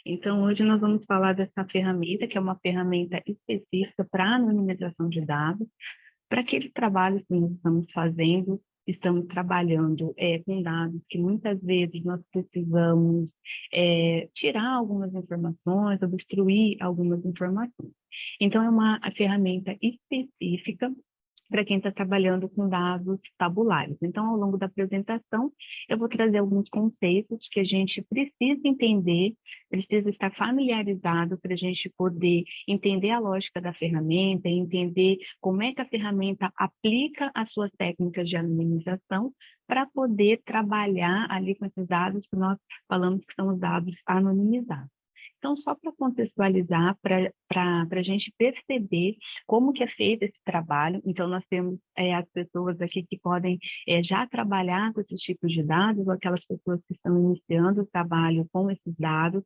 Então, hoje nós vamos falar dessa ferramenta, que é uma ferramenta específica para anonimização de dados, para aquele trabalho que nós estamos trabalhando com dados que muitas vezes nós precisamos tirar algumas informações, obstruir algumas informações. Então, é uma ferramenta específica para quem está trabalhando com dados tabulários. Então, ao longo da apresentação, eu vou trazer alguns conceitos que a gente precisa entender, precisa estar familiarizado para a gente poder entender a lógica da ferramenta, entender como é que a ferramenta aplica as suas técnicas de anonimização para poder trabalhar ali com esses dados que nós falamos que são os dados anonimizados. Então, só para contextualizar, para a gente perceber como que é feito esse trabalho, então nós temos as pessoas aqui que podem já trabalhar com esses tipos de dados, ou aquelas pessoas que estão iniciando o trabalho com esses dados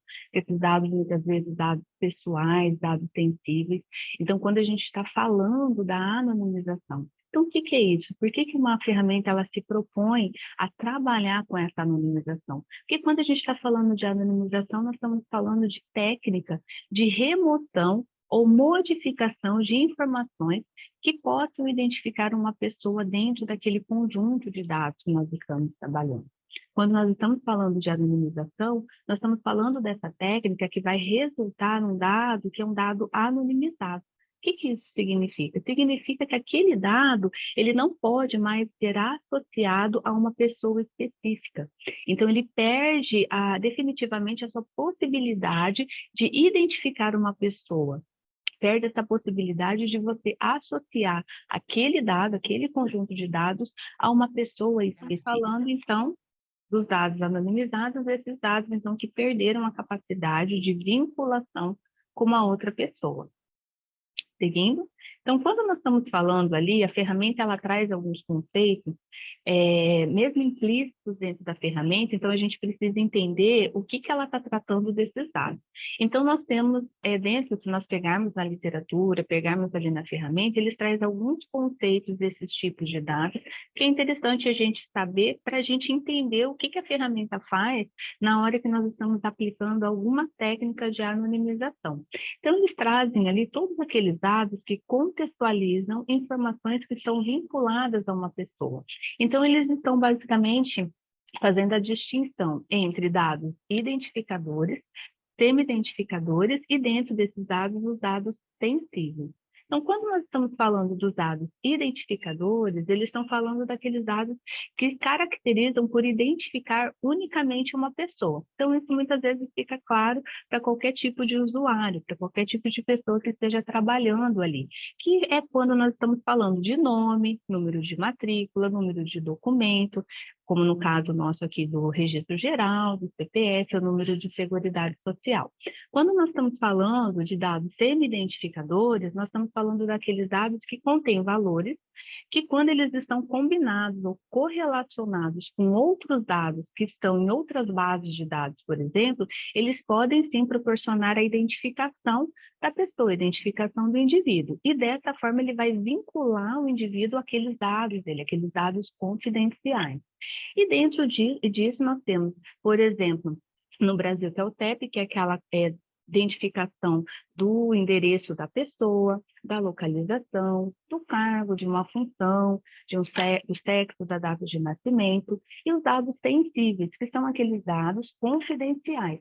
muitas vezes dados pessoais, dados sensíveis. Então, quando a gente está falando da anonimização, então, o que que é isso? Por que que uma ferramenta ela se propõe a trabalhar com essa anonimização? Porque quando a gente está falando de anonimização, nós estamos falando de técnica de remoção ou modificação de informações que possam identificar uma pessoa dentro daquele conjunto de dados que nós estamos trabalhando. Quando nós estamos falando de anonimização, nós estamos falando dessa técnica que vai resultar num dado que é um dado anonimizado. O que que isso significa? Significa que aquele dado ele não pode mais ser associado a uma pessoa específica. Então, ele perde definitivamente a sua possibilidade de identificar uma pessoa. Perde essa possibilidade de você associar aquele dado, aquele conjunto de dados, a uma pessoa específica. Falando, então, dos dados anonimizados, esses dados, então, que perderam a capacidade de vinculação com uma outra pessoa. Seguindo? Então, quando nós estamos falando ali, a ferramenta ela traz alguns conceitos, mesmo implícitos dentro da ferramenta, então a gente precisa entender o que ela está tratando desses dados. Então, nós temos dentro, se nós pegarmos na literatura, pegarmos ali na ferramenta, eles trazem alguns conceitos desses tipos de dados, que é interessante a gente saber para a gente entender o que a ferramenta faz na hora que nós estamos aplicando alguma técnica de anonimização. Então, eles trazem ali todos aqueles dados que contextualizam informações que estão vinculadas a uma pessoa. Então, eles estão basicamente fazendo a distinção entre dados identificadores, semi-identificadores e dentro desses dados, os dados sensíveis. Então, quando nós estamos falando dos dados identificadores, eles estão falando daqueles dados que caracterizam por identificar unicamente uma pessoa. Então, isso muitas vezes fica claro para qualquer tipo de usuário, para qualquer tipo de pessoa que esteja trabalhando ali, que é quando nós estamos falando de nome, número de matrícula, número de documento, como no caso nosso aqui do Registro Geral, do CPF, o número de Seguridade Social. Quando nós estamos falando de dados semi-identificadores, nós estamos falando daqueles dados que contêm valores, que quando eles estão combinados ou correlacionados com outros dados que estão em outras bases de dados, por exemplo, eles podem sim proporcionar a identificação da pessoa, a identificação do indivíduo. E dessa forma ele vai vincular o indivíduo àqueles dados dele, aqueles dados confidenciais. E dentro disso nós temos, por exemplo, no Brasil, que é o TEP, que é aquela identificação do endereço da pessoa, da localização, do cargo, de uma função, do sexo, da data de nascimento, e os dados sensíveis, que são aqueles dados confidenciais,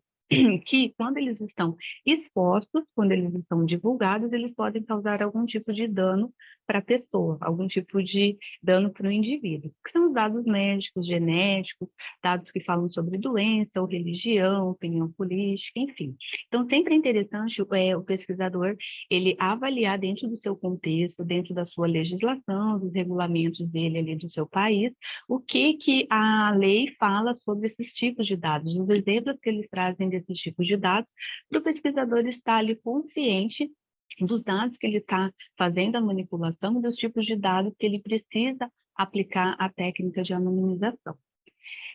que quando eles estão expostos, quando eles estão divulgados, eles podem causar algum tipo de dano para a pessoa, algum tipo de dano para o indivíduo, que são os dados médicos, genéticos, dados que falam sobre doença ou religião, opinião política, enfim. Então, sempre é interessante o pesquisador ele avaliar dentro do seu contexto, dentro da sua legislação, dos regulamentos dele ali do seu país, o que a lei fala sobre esses tipos de dados, os exemplos que eles trazem desses tipos de dados, para o pesquisador estar ali consciente dos dados que ele está fazendo a manipulação, dos tipos de dados que ele precisa aplicar a técnica de anonimização.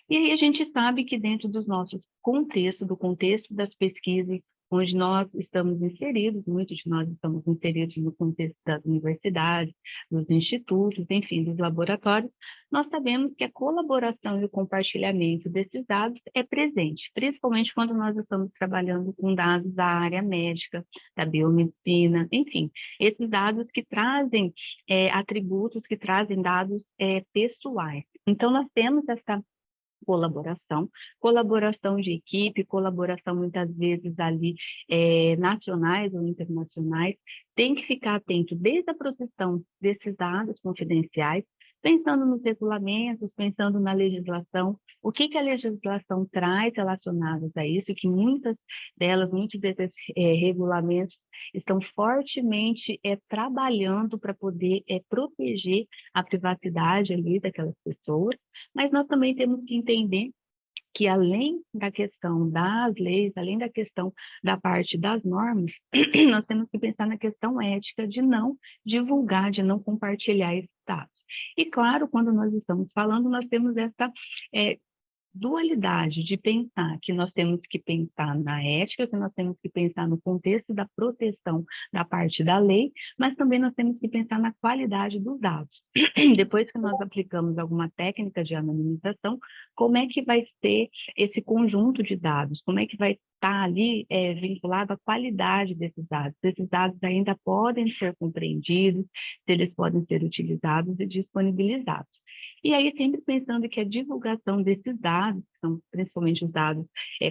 E aí a gente sabe que dentro dos nossos contextos, do contexto das pesquisas onde nós estamos inseridos, muitos de nós estamos inseridos no contexto das universidades, dos institutos, enfim, dos laboratórios, nós sabemos que a colaboração e o compartilhamento desses dados é presente, principalmente quando nós estamos trabalhando com dados da área médica, da biomedicina, enfim, esses dados que trazem atributos, que trazem dados pessoais. Então, nós temos essa colaboração de equipe, colaboração muitas vezes ali nacionais ou internacionais, tem que ficar atento desde a proteção desses dados confidenciais, pensando nos regulamentos, pensando na legislação, o que a legislação traz relacionados a isso, que muitas delas, muitos desses regulamentos estão fortemente trabalhando para poder proteger a privacidade ali daquelas pessoas, mas nós também temos que entender que além da questão das leis, além da questão da parte das normas, nós temos que pensar na questão ética de não divulgar, de não compartilhar esses dados. E claro, quando nós estamos falando, nós temos essa dualidade de pensar que nós temos que pensar na ética, que nós temos que pensar no contexto da proteção da parte da lei, mas também nós temos que pensar na qualidade dos dados. Depois que nós aplicamos alguma técnica de anonimização, como é que vai ser esse conjunto de dados? Como é que vai estar ali vinculado à qualidade desses dados? Esses dados ainda podem ser compreendidos, se eles podem ser utilizados e disponibilizados. E aí, sempre pensando que a divulgação desses dados, que são principalmente os dados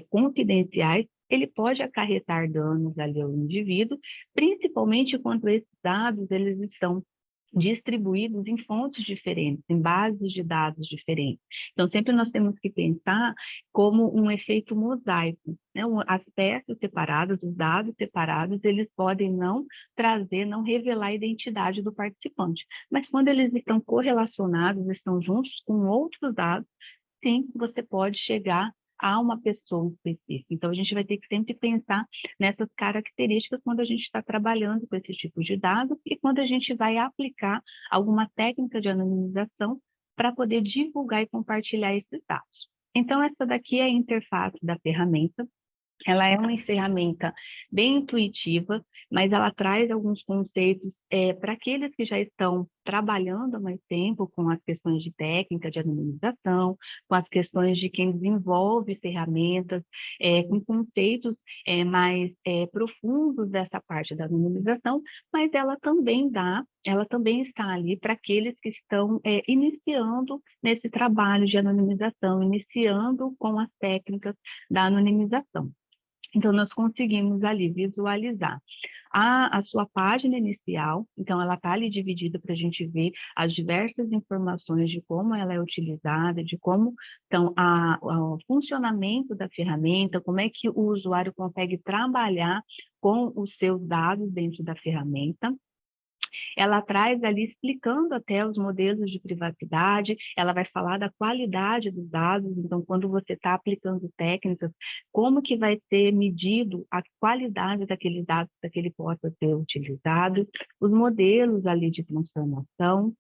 confidenciais, ele pode acarretar danos ali ao indivíduo, principalmente quando esses dados eles estão distribuídos em fontes diferentes, em bases de dados diferentes. Então, sempre nós temos que pensar como um efeito mosaico, né? As peças separadas, os dados separados, eles podem não trazer, não revelar a identidade do participante, mas quando eles estão correlacionados, estão juntos com outros dados, sim, você pode chegar a uma pessoa específica. Então, a gente vai ter que sempre pensar nessas características quando a gente está trabalhando com esse tipo de dado e quando a gente vai aplicar alguma técnica de anonimização para poder divulgar e compartilhar esses dados. Então, essa daqui é a interface da ferramenta. Ela é uma ferramenta bem intuitiva, mas ela traz alguns conceitos para aqueles que já estão trabalhando há mais tempo com as questões de técnica de anonimização, com as questões de quem desenvolve ferramentas, com conceitos mais profundos dessa parte da anonimização, mas ela também está ali para aqueles que estão iniciando nesse trabalho de anonimização, iniciando com as técnicas da anonimização. Então, nós conseguimos ali visualizar a sua página inicial, então ela está ali dividida para a gente ver as diversas informações de como ela é utilizada, de como então, o funcionamento da ferramenta, como é que o usuário consegue trabalhar com os seus dados dentro da ferramenta. Ela traz ali explicando até os modelos de privacidade, ela vai falar da qualidade dos dados, então quando você está aplicando técnicas, como que vai ser medido a qualidade daqueles dados para que ele possa ser utilizado, os modelos ali de transformação,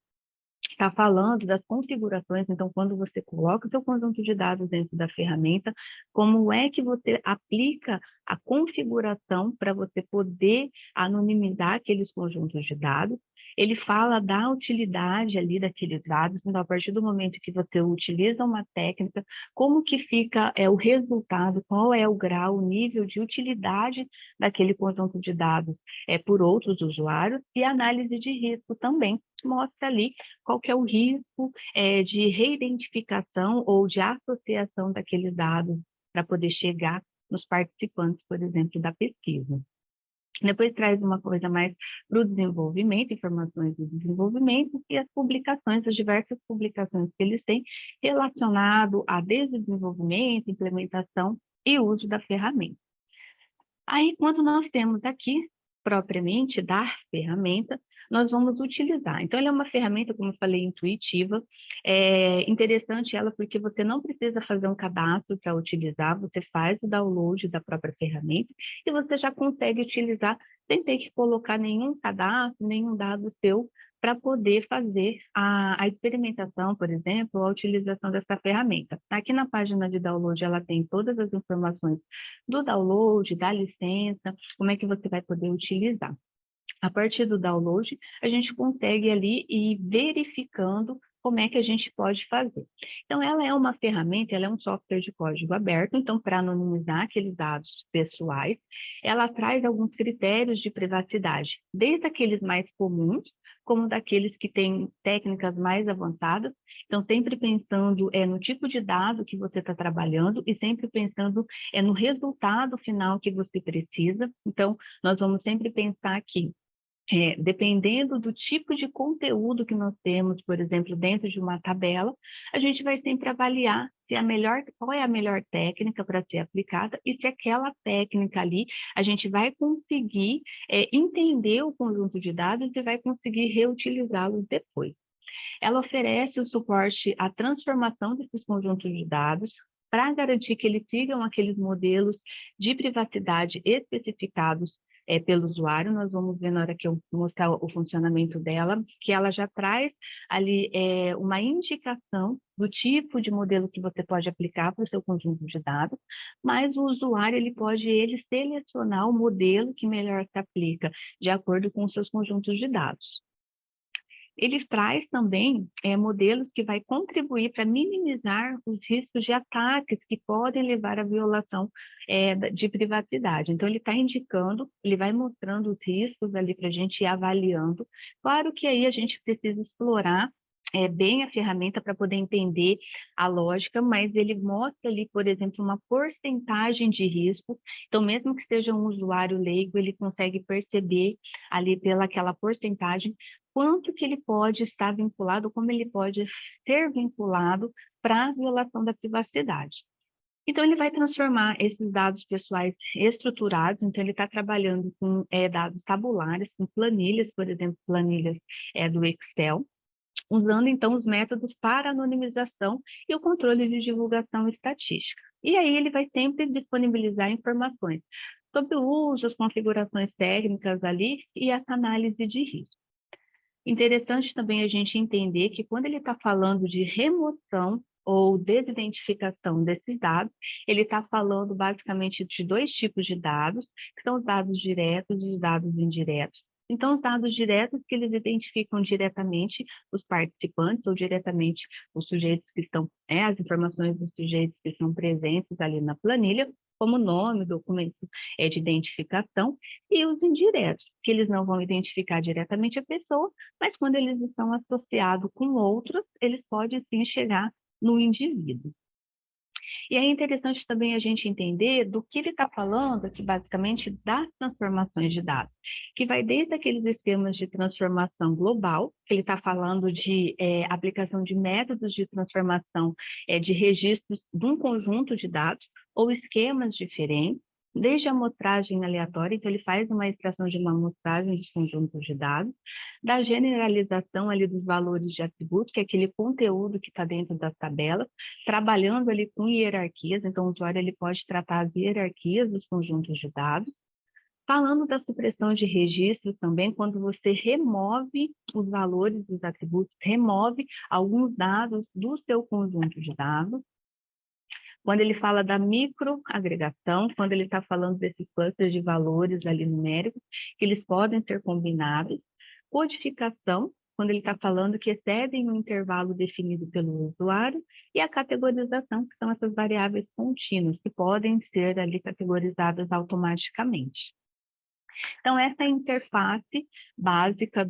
está falando das configurações, então quando você coloca o seu conjunto de dados dentro da ferramenta, como é que você aplica a configuração para você poder anonimizar aqueles conjuntos de dados. Ele fala da utilidade ali daqueles dados, então a partir do momento que você utiliza uma técnica, como que fica o resultado, qual é o grau, o nível de utilidade daquele conjunto de dados por outros usuários, e análise de risco também mostra ali qual que é o risco de reidentificação ou de associação daqueles dados para poder chegar nos participantes, por exemplo, da pesquisa. Depois traz uma coisa mais para o desenvolvimento, informações do desenvolvimento e as publicações, as diversas publicações que eles têm relacionado a desenvolvimento, implementação e uso da ferramenta. Aí, quando nós temos aqui, propriamente, da ferramenta, nós vamos utilizar. Então, ela é uma ferramenta, como eu falei, intuitiva, interessante ela porque você não precisa fazer um cadastro para utilizar, você faz o download da própria ferramenta e você já consegue utilizar sem ter que colocar nenhum cadastro, nenhum dado seu para poder fazer a experimentação, por exemplo, a utilização dessa ferramenta. Aqui na página de download, ela tem todas as informações do download, da licença, como é que você vai poder utilizar. A partir do download, a gente consegue ali ir verificando como é que a gente pode fazer. Então, ela é uma ferramenta, ela é um software de código aberto, então, para anonimizar aqueles dados pessoais, ela traz alguns critérios de privacidade, desde aqueles mais comuns, como daqueles que têm técnicas mais avançadas, então, sempre pensando no tipo de dado que você está trabalhando e sempre pensando no resultado final que você precisa. Então, nós vamos sempre pensar aqui, dependendo do tipo de conteúdo que nós temos, por exemplo, dentro de uma tabela, a gente vai sempre avaliar se qual é a melhor técnica para ser aplicada e se aquela técnica ali a gente vai conseguir entender o conjunto de dados e vai conseguir reutilizá-los depois. Ela oferece o suporte à transformação desses conjuntos de dados para garantir que eles sigam aqueles modelos de privacidade especificados pelo usuário. Nós vamos ver na hora que eu mostrar o funcionamento dela, que ela já traz ali uma indicação do tipo de modelo que você pode aplicar para o seu conjunto de dados, mas o usuário ele pode selecionar o modelo que melhor se aplica de acordo com os seus conjuntos de dados. Ele traz também modelos que vai contribuir para minimizar os riscos de ataques que podem levar à violação de privacidade. Então, ele está indicando, ele vai mostrando os riscos ali para a gente ir avaliando. Claro que aí a gente precisa explorar bem a ferramenta para poder entender a lógica, mas ele mostra ali, por exemplo, uma porcentagem de risco. Então, mesmo que seja um usuário leigo, ele consegue perceber ali pelaquela porcentagem quanto que ele pode estar vinculado, como ele pode ser vinculado para a violação da privacidade. Então, ele vai transformar esses dados pessoais estruturados, então ele está trabalhando com dados tabulares, com planilhas, por exemplo, planilhas do Excel, usando então os métodos para anonimização e o controle de divulgação estatística. E aí ele vai sempre disponibilizar informações sobre o uso, as configurações técnicas ali e essa análise de risco. Interessante também a gente entender que quando ele está falando de remoção ou desidentificação desses dados, ele está falando basicamente de dois tipos de dados, que são os dados diretos e os dados indiretos. Então, os dados diretos que eles identificam diretamente os participantes ou diretamente os sujeitos que estão, as informações dos sujeitos que estão presentes ali na planilha, como nome, documento de identificação, e os indiretos, que eles não vão identificar diretamente a pessoa, mas quando eles estão associados com outros, eles podem sim chegar no indivíduo. E é interessante também a gente entender do que ele está falando aqui, basicamente, das transformações de dados, que vai desde aqueles esquemas de transformação global, que ele está falando de aplicação de métodos de transformação de registros de um conjunto de dados, ou esquemas diferentes, desde a amostragem aleatória, então ele faz uma extração de uma amostragem de conjuntos de dados, da generalização ali dos valores de atributos, que é aquele conteúdo que está dentro das tabelas, trabalhando ali com hierarquias, então o usuário ele pode tratar as hierarquias dos conjuntos de dados, falando da supressão de registros também, quando você remove os valores dos atributos, remove alguns dados do seu conjunto de dados. Quando ele fala da microagregação, quando ele está falando desses clusters de valores ali numéricos, que eles podem ser combinados. Codificação, quando ele está falando que excedem o intervalo definido pelo usuário, e a categorização, que são essas variáveis contínuas, que podem ser ali categorizadas automaticamente. Então, essa é a interface básica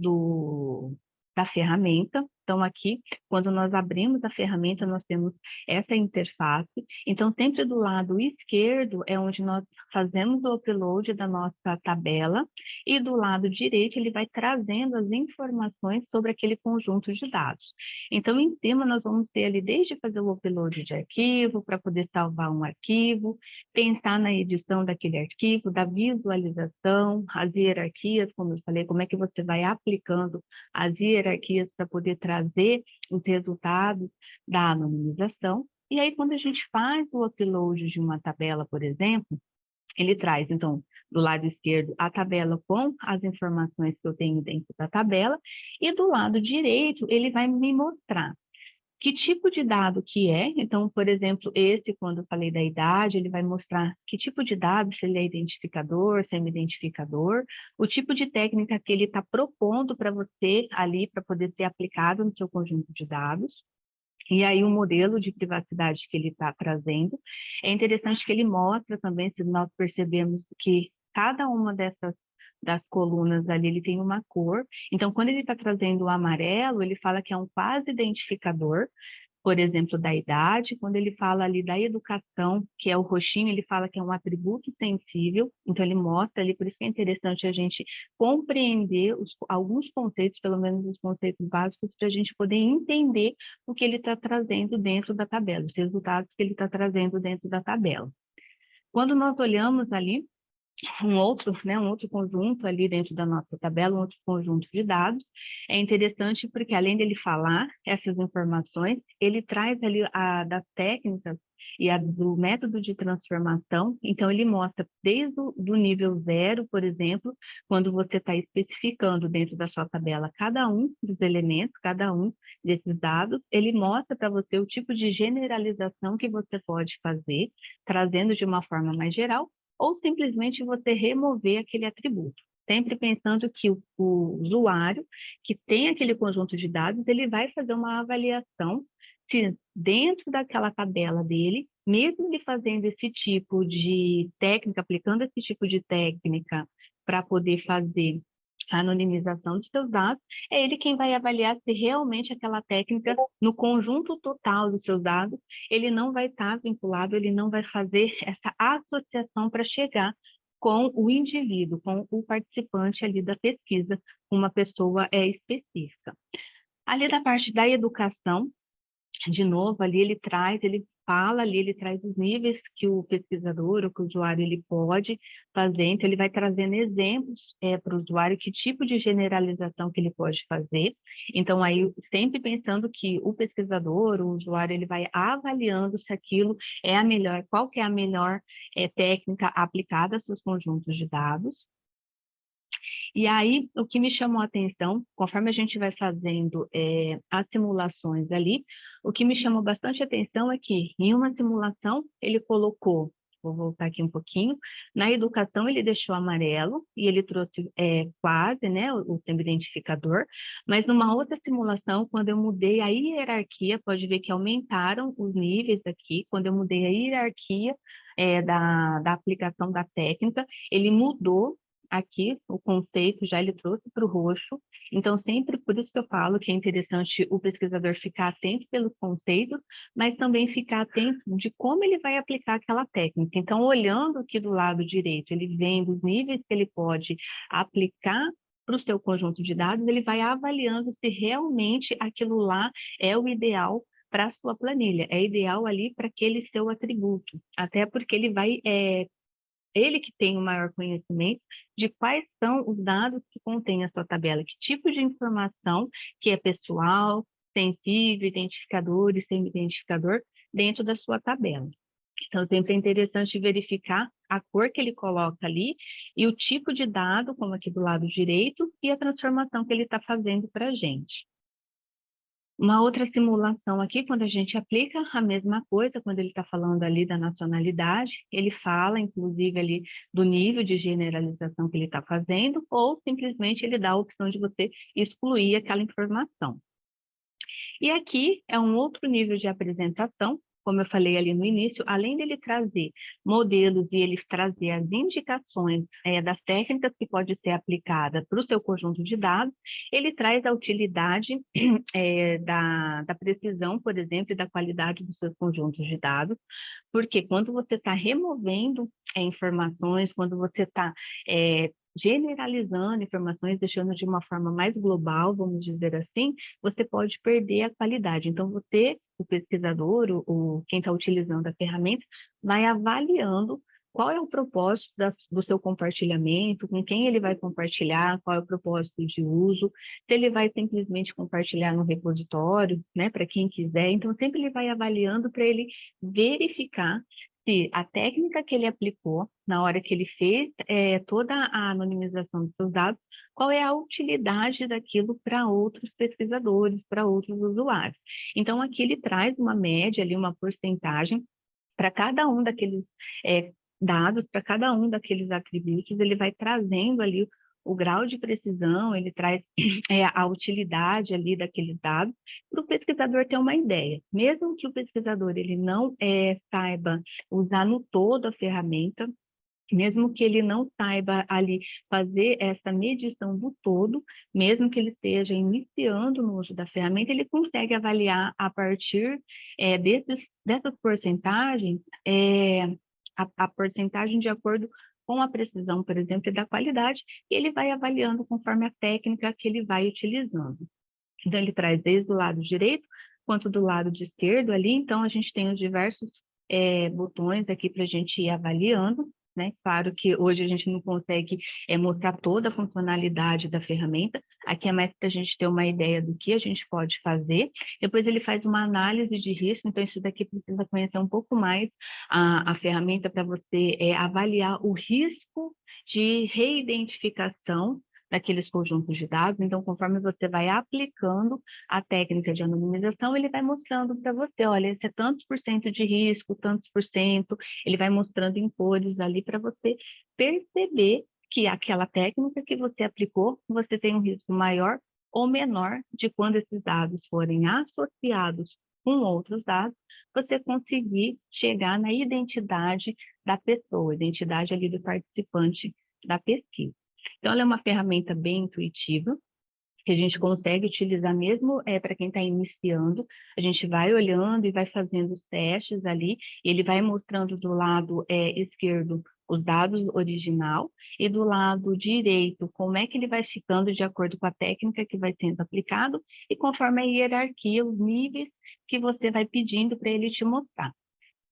da ferramenta. Então, aqui, quando nós abrimos a ferramenta, nós temos essa interface. Então, sempre do lado esquerdo é onde nós fazemos o upload da nossa tabela e do lado direito ele vai trazendo as informações sobre aquele conjunto de dados. Então, em cima nós vamos ter ali desde fazer o upload de arquivo, para poder salvar um arquivo, pensar na edição daquele arquivo, da visualização, as hierarquias, como eu falei, como é que você vai aplicando as hierarquias para poder trazer os resultados da anonimização. E aí, quando a gente faz o upload de uma tabela, por exemplo, Ele traz, então, do lado esquerdo, a tabela com as informações que eu tenho dentro da tabela, e do lado direito, ele vai me mostrar que tipo de dado que é. Então, por exemplo, esse, quando eu falei da idade, ele vai mostrar que tipo de dado, se ele é identificador, semi-identificador, o tipo de técnica que ele está propondo para você ali, para poder ser aplicado no seu conjunto de dados. E aí o modelo de privacidade que ele está trazendo. É interessante que ele mostra também, se nós percebemos que cada uma das colunas ali, ele tem uma cor. Então, quando ele está trazendo o amarelo, ele fala que é um quase identificador, por exemplo, da idade. Quando ele fala ali da educação, que é o roxinho, ele fala que é um atributo sensível. Então, ele mostra ali, por isso que é interessante a gente compreender alguns conceitos, pelo menos os conceitos básicos, para a gente poder entender o que ele está trazendo dentro da tabela, os resultados que ele está trazendo dentro da tabela. Quando nós olhamos ali, um outro conjunto ali dentro da nossa tabela, um outro conjunto de dados. É interessante porque, além dele falar essas informações, ele traz ali das técnicas e do método de transformação. Então, ele mostra desde o do nível 0, por exemplo, quando você está especificando dentro da sua tabela cada um dos elementos, cada um desses dados, ele mostra para você o tipo de generalização que você pode fazer, trazendo de uma forma mais geral, ou simplesmente você remover aquele atributo. Sempre pensando que o usuário que tem aquele conjunto de dados, ele vai fazer uma avaliação se dentro daquela tabela dele, mesmo ele fazendo esse tipo de técnica, aplicando esse tipo de técnica para poder fazer a anonimização de seus dados, é ele quem vai avaliar se realmente aquela técnica, no conjunto total dos seus dados, ele não vai estar vinculado, ele não vai fazer essa associação para chegar com o indivíduo, com o participante ali da pesquisa, uma pessoa específica. Ali da parte da educação, de novo, ali ele fala ali, ele traz os níveis que o pesquisador ou que o usuário ele pode fazer, então ele vai trazendo exemplos para o usuário, que tipo de generalização que ele pode fazer. Então, aí, sempre pensando que o pesquisador, o usuário, ele vai avaliando se aquilo é a melhor, qual que é a melhor técnica aplicada aos seus conjuntos de dados. E aí, o que me chamou a atenção, conforme a gente vai fazendo as simulações ali, o que me chamou bastante atenção é que, em uma simulação, ele colocou, vou voltar aqui um pouquinho, na educação ele deixou amarelo, e ele trouxe quase, né, o semi-identificador, mas numa outra simulação, quando eu mudei a hierarquia, pode ver que aumentaram os níveis aqui, quando eu mudei a hierarquia da aplicação da técnica, ele mudou aqui o conceito, já ele trouxe para o roxo. Então, sempre por isso que eu falo que é interessante o pesquisador ficar atento pelos conceitos, mas também ficar atento de como ele vai aplicar aquela técnica. Então, olhando aqui do lado direito, ele vendo os níveis que ele pode aplicar para o seu conjunto de dados, ele vai avaliando se realmente aquilo lá é o ideal para a sua planilha, é ideal ali para aquele seu atributo, até porque ele vai ele que tem o maior conhecimento de quais são os dados que contém a sua tabela, que tipo de informação que é pessoal, sensível, identificador e semi-identificador dentro da sua tabela. Então, sempre é interessante verificar a cor que ele coloca ali e o tipo de dado, como aqui do lado direito, e a transformação que ele está fazendo para a gente. Uma outra simulação aqui, quando a gente aplica a mesma coisa, quando ele está falando ali da nacionalidade, ele fala, inclusive, ali do nível de generalização que ele está fazendo, ou simplesmente ele dá a opção de você excluir aquela informação. E aqui é um outro nível de apresentação, como eu falei ali no início, além dele trazer modelos e ele trazer as indicações das técnicas que pode ser aplicada para o seu conjunto de dados, ele traz a utilidade da precisão, por exemplo, e da qualidade dos seus conjuntos de dados, porque quando você está removendo informações, quando você está generalizando informações, deixando de uma forma mais global, vamos dizer assim, você pode perder a qualidade. Então, você, o pesquisador, quem está utilizando a ferramenta, vai avaliando qual é o propósito do seu compartilhamento, com quem ele vai compartilhar, qual é o propósito de uso, se ele vai simplesmente compartilhar no repositório, né, para quem quiser. Então, sempre ele vai avaliando para ele verificar se a técnica que ele aplicou na hora que ele fez toda a anonimização dos seus dados, qual é a utilidade daquilo para outros pesquisadores, para outros usuários. Então, aqui ele traz uma média ali, uma porcentagem para cada um daqueles dados, para cada um daqueles atributos, ele vai trazendo ali o grau de precisão, ele traz a utilidade ali daqueles dados, para o pesquisador ter uma ideia. Mesmo que o pesquisador ele não saiba usar no todo a ferramenta, mesmo que ele não saiba ali fazer essa medição do todo, mesmo que ele esteja iniciando no uso da ferramenta, ele consegue avaliar a partir dessas porcentagens, a porcentagem de acordo com a precisão, por exemplo, e da qualidade, e ele vai avaliando conforme a técnica que ele vai utilizando. Então, ele traz desde o lado direito quanto do lado de esquerdo ali, então a gente tem os diversos botões aqui para a gente ir avaliando, né? Claro que hoje a gente não consegue mostrar toda a funcionalidade da ferramenta, aqui é mais para a gente ter uma ideia do que a gente pode fazer. Depois ele faz uma análise de risco, então isso daqui precisa conhecer um pouco mais a ferramenta para você avaliar o risco de reidentificação daqueles conjuntos de dados. Então, conforme você vai aplicando a técnica de anonimização, ele vai mostrando para você, olha, esse é tantos por cento de risco, tantos por cento, ele vai mostrando em cores ali para você perceber que aquela técnica que você aplicou, você tem um risco maior ou menor de quando esses dados forem associados com outros dados, você conseguir chegar na identidade da pessoa, identidade ali do participante da pesquisa. Então, ela é uma ferramenta bem intuitiva, que a gente consegue utilizar mesmo para quem está iniciando. A gente vai olhando e vai fazendo os testes ali, e ele vai mostrando do lado esquerdo os dados original, e do lado direito como é que ele vai ficando de acordo com a técnica que vai sendo aplicado, e conforme a hierarquia, os níveis que você vai pedindo para ele te mostrar.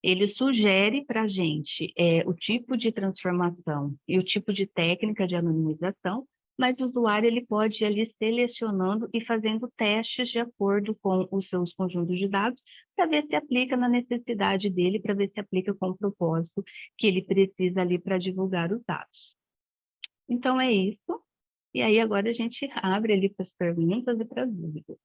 Ele sugere para a gente o tipo de transformação e o tipo de técnica de anonimização, mas o usuário ele pode ir ali selecionando e fazendo testes de acordo com os seus conjuntos de dados, para ver se aplica na necessidade dele, para ver se aplica com o propósito que ele precisa ali para divulgar os dados. Então é isso. E aí agora a gente abre ali para as perguntas e para as dúvidas.